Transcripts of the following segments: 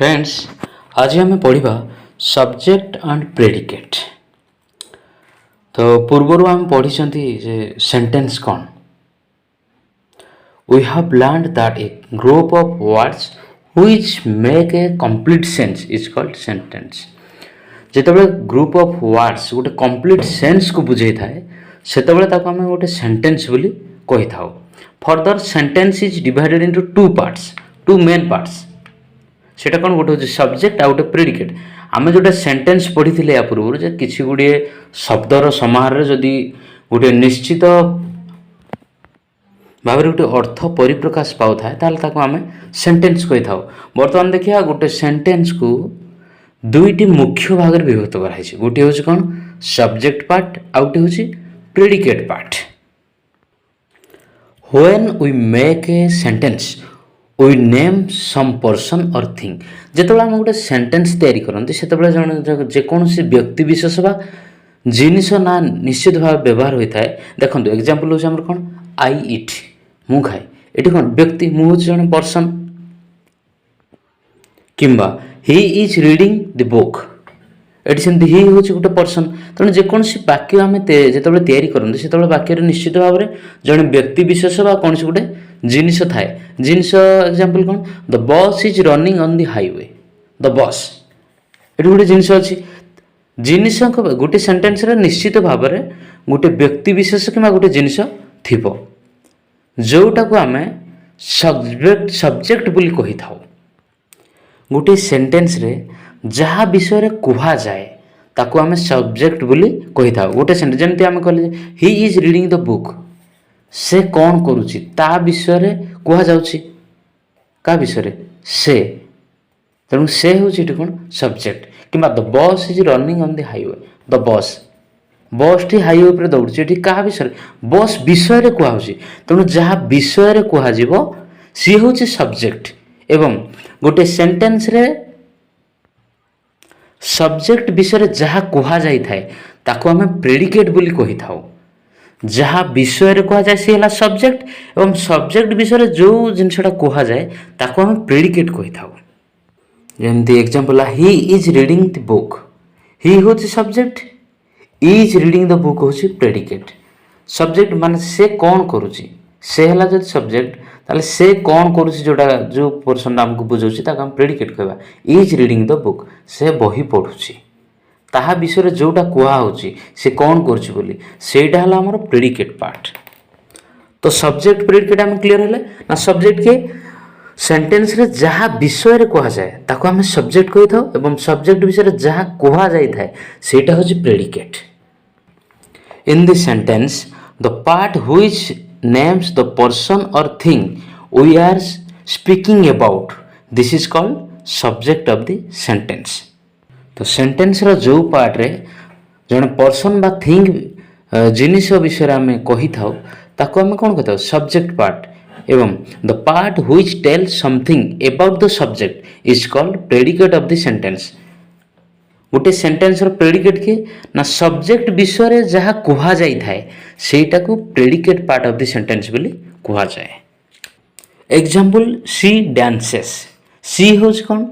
Friends आज आम पढ़ा सब्जेक्ट एंड प्रेडिकेट। तो पूर्वर आम पढ़ी सेंटेंस कौन। We have learned that a group of words which make a complete sense is called sentence. जितेबाला ग्रुप ऑफ वर्ड्स गोटे कंप्लीट सेंस को बुझे थाए सेतेबाला आम गोटे सेंटेंस बोली कही था। Further sentence is divided into two parts, two main parts. सेटा कौन गोटे हूँ सब्जेक्ट आ गोटे प्रेडिकेट। आम जो सेंटेंस पढ़ी थे या पूर्व किसी गुड़े शब्दर समाहार जदि गोटे निश्चित भाव गोटे अर्थ परिप्रकाश पाऊ था आम सेंटेंस कही था। बर्तमान देखिए गोटे सेंटेंस को दुईटी मुख्य भाग में विभक्त कराई। गोटे हूँ कौन सब्जेक्ट पार्ट आ गोटे हूँ predicate part. When we make a sentence we name some person or thing. जिते आम गोटे सेंटेंस तैयारी करते से जेकोसी व्यक्ति विशेष बा जिनिस ना निश्चित भाव व्यवहार होता है। देखो एग्जांपल हूँ कौन आई इट मु खाए। ये कौन व्यक्ति मु हूँ जन पर्सन। किंबा he is reading the book ये सेमती ही हूँ गोटे पर्सन। तेणु जेकोसी वाक्य आम जो तैयारी करते से वाक्य निश्चित भाव में जड़े व्यक्ति विशेष बा कौन से गोटे जिनिस थाए। जिनिस एग्जांपल कौन the bus is running on the highway. The bus ये गोटे जिनिस अच्छी जिनिस गोटे सेंटेंस निश्चित भाव में गोटे व्यक्ति विशेष कि गोटे जिनिस थी जोटा को आम सब्जेक्ट बोली कही था। गोटे सेंटेंस रे जहाँ विषय कह जाए ताको आम सब्जेक्ट बोली कही था। गोटे सेंटेंस जमी आम कहले ही इज रीडिंग द बुक से कौन करुच्ची ता विषय कह जाउची का विषय से। तेणु से हूँ कौन सब्जेक्ट। कि the bus is running on the highway the bus बस टी हाईवे पर दौड़ी क्या विषय बस विषय कहुच्छी। तेणु जहाँ विषय कह सी हूँ सब्जेक्ट। एवं गोटे सेंटेंस रे सब्जेक्ट विषय जहाँ कह जाए ताको आम प्रेडिकेट बोली कही था। जहाँ विषय कह जाए सी है सब्जेक्ट एवं सब्जेक्ट विषय जो जिनसा कह जाए ताको आम प्रेडिकेट कही था। जमती example he is reading the book he हूँ subject is reading the book हूँ प्रेडिकेट। सब्जेक्ट मान से कौन करुच्ची से है जो सब्जेक्ट ताले से कौन करुच्ची जोटा जो पर्सन आमको बुझाऊँगी ताको आम प्रेडिकेट कहवा। इज रीडिंग द बुक से बही पढ़ुची ताहा विषय जोटा कहुच्छी से कौन करुच्ची बोली सेटा है आमर प्रेडिकेट पार्ट। तो सब्जेक्ट प्रेडिकेट आम क्लियर है ना। सब्जेक्ट के सेंटेंस रे जहाँ विषय कह जाए ताको आम सब्जेक्ट कही था एवं सब्जेक्ट विषय जहाँ कह जाए सेटा हूँ predicate. In this sentence the part which names the person or thing we are speaking about this is called subject of the sentence. तो सेंटेंस रो जो पार्ट रे जन पर्सन बा थिंग जिनिस विषय आम कही था ताको आम कौन कही था सब्जेक्ट पार्ट। एवं the part which tell something about the subject is called predicate of the sentence. गोटे सेंटेंस प्रेडिकेट के ना सब्जेक्ट विषय जहाँ कह जाए सेटा को predicate part of the sentence बोली कह जाए। एग्जांपल सी डांसेस सी हूँ कौन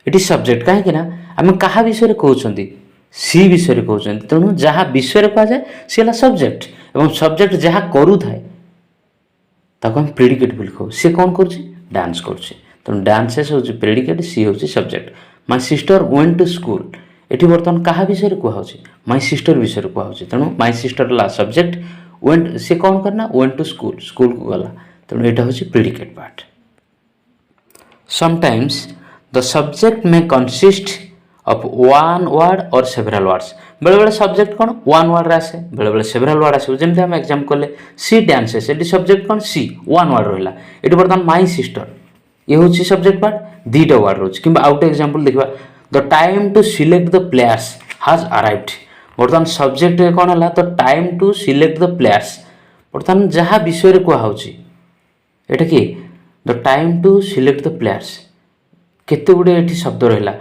ये सब्जेक्ट कहीं आम क्या विषय कहते सी विषय कहते। तेणु जहाँ विषय कह जाए सी है सब्जेक्ट एवं सब्जेक्ट जहाँ करू थाए ताको हम प्रेडिकेट बोली कहू। सी कौन कर डांस कर। तेणु डांसेस हूँ प्रेडिकेट सी हूँ subject. My sister went to school ये बर्तमान क्या विषय कहुच्छी माय सिस्टर विषय कहुच्छी। तेणु माय सिस्टर ला सब्जेक्ट वेंट से कौन करना वेंट टू स्कूल स्कूल को गला। तेणु यहाँ हूँ predicate part. Sometimes the subject may consist of one word और सेवरल वर्ड्स। बेले बेले सब्जेक्ट कौन वन वर्ड आसे बेले बेले सेवरल वर्ड आस। जमी आम एग्जाम कले सी डांसेस ये सब्जेक्ट कौन सी वन वर्ड रहा। ये बर्तमान माय सिस्टर ये हूँ सब्जेक्ट पार्ट दुईटा वर्ड रोचे। कि आउट एग्जांपल देखा the time to select the players has arrived. बर्तमान सब्जेक्ट कौन है the time to select the players. बर्तमान जहाँ विषय कहुच्छी एटा कि the time to select the players केते गुड़े ये शब्द रहा।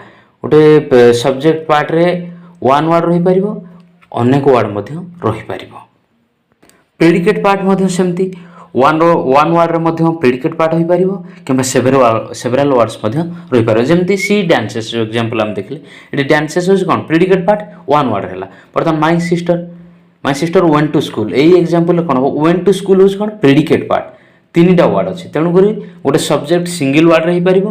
गोटे सब्जेक्ट पार्ट रे वन वर्ड रही पार अनेक वर्ड रही पार। प्रेडिकेट पार्ट सेमती वन वार्ड प्रेडिकेट पार्ट हो पार कि सेवेराल वर्ड्स रही पार जमी सी डांसेस जो एग्जांपल आम देखले ये डांसेस हूँ कौन प्रेडिकेट पार्ट वन वार्ड है बर्तमान my sister went to school यही एग्जांपल कौन हम वेंट टू स्कूल हूँ कौन प्रेडिकेट पार्ट तीन वार्ड अच्छे तेणुक गोटे सब्जेक्ट सिंगल वार्ड रही पार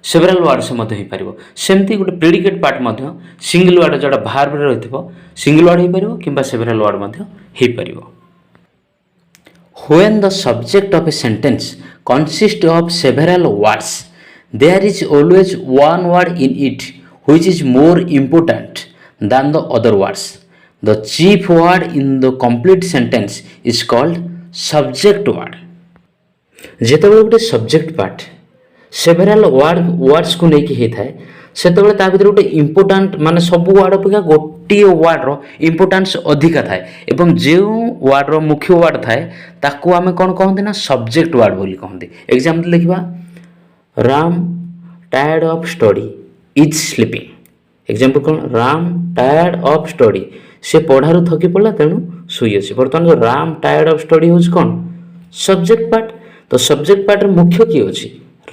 सेवेराल वार्ड से हो पार सेमती गोटे प्रेडिकेट पार्ट सिंगल वार्ड जोटा भार्ब रही सिंगल वार्ड हो पार कि सेवेराल वार्ड हो पार When the subject of a sentence consists of several words, there is always one word in it which is more important than the other words. The chief word in the complete sentence is called subject word. ଯେତେବେଳେ ଗୋଟେ subject part ସେଭେରାଲ words को ନେଇକି ହେଇଥାଏ ସେତେବେଳେ ତା ଭିତରେ ଗୋଟେ important ମାନେ ସବୁ ୱାର୍ଡ ଅପେକ୍ଷା ଗୋଟିଏ ୱାର୍ଡର ଇମ୍ପୋର୍ଟାନ୍ସ ଅଧିକା ଥାଏ ଏବଂ ଯେଉଁ ୱାର୍ଡର ମୁଖ୍ୟ ୱାର୍ଡ ଥାଏ ତାକୁ ଆମେ କ'ଣ କହନ୍ତି ନା ସବଜେକ୍ଟ ୱାର୍ଡ ବୋଲି କହନ୍ତି ଏକ୍ଜାମ୍ପଲ୍ ଦେଖିବା Ram tired of study is sleeping example କ'ଣ ରାମ ଟାୟାର୍ଡ ଅଫ୍ ଷ୍ଟଡି ସେ ପଢ଼ାରୁ ଥକି ପଡ଼ିଲା ତେଣୁ ଶୋଇଅଛି ବର୍ତ୍ତମାନ ଯେଉଁ ରାମ ଟାୟାର୍ଡ ଅଫ୍ ଷ୍ଟଡି ହେଉଛି କ'ଣ ସବଜେକ୍ଟ ପାର୍ଟ ତ ସବଜେକ୍ଟ ପାର୍ଟର ମୁଖ୍ୟ କିଏ ଅଛି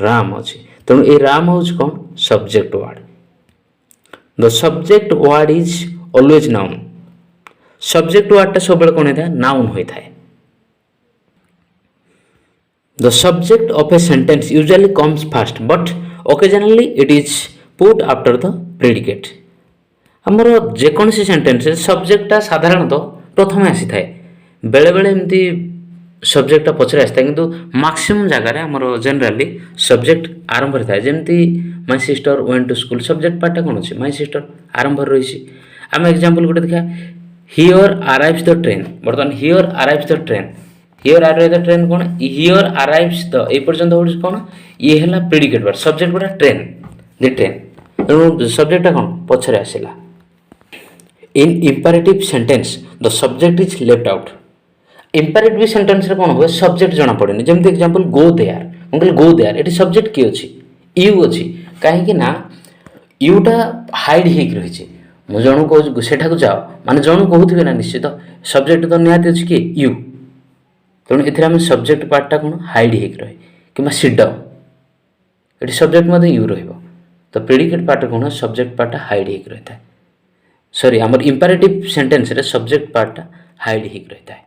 ରାମ ଅଛି ତେଣୁ ଏ ରାମ ହେଉଛି କ'ଣ subject word the subject word is always noun subject ୱାର୍ଡଟା ସବୁବେଳେ କ'ଣ ହେଇଥାଏ ନାଉନ୍ ହୋଇଥାଏ the subject of a sentence usually comes first but occasionally it is put after the predicate ଆମର ଯେକୌଣସି ସେଣ୍ଟେନ୍ସରେ ସବଜେକ୍ଟଟା ସାଧାରଣତଃ ପ୍ରଥମେ ଆସିଥାଏ ବେଳେବେଳେ ଏମିତି सब्जेक्टा पचर आसता कि मैक्सिमम जगार आम जेनेली सब्जेक्ट आरंभ था जमी my sister went to school subject पार्टा कौन अच्छे माई सिस्टर आरंभ रही आम एग्जांपल गोटे देखा हियर अराइव्स द ट्रेन बर्तमान here arrives the train here arrive the train कौन हियर अराइव्स द ये पर्यंत हो कौन ये है प्रेडिकेट वर्ड सब्जेक्ट गोटा ट्रेन दि ट्रेन सब्जेक्टा कौन पचर आसला in imperative sentence the subject is left out imperative sentence रे कौन हुए सब्जेक्ट जना पड़ेनि जमी एग्जांपल गो देयर मैं कहली गो देयर ये सब्जेक्ट किए अच्छी यू अच्छी कहीं यूटा हाइड हो रही मुझे जन कहूँ सेठा जाओ माने जन कहूथे ना निश्चित सब्जेक्ट तो निहाती अच्छी कि यू तेणु ए सब्जेक्ट पार्टा कौन हाइड हो रहे कि सिट डाउन ये सब्जेक्ट मत यू तो प्रेडिकेट पार्ट कौन सब्जेक्ट पार्टा हाइड हो रही है सॉरी आमर इंपेरेटिव सेंटेंस रे सब्जेक्ट पार्टा हाइड हो रही है।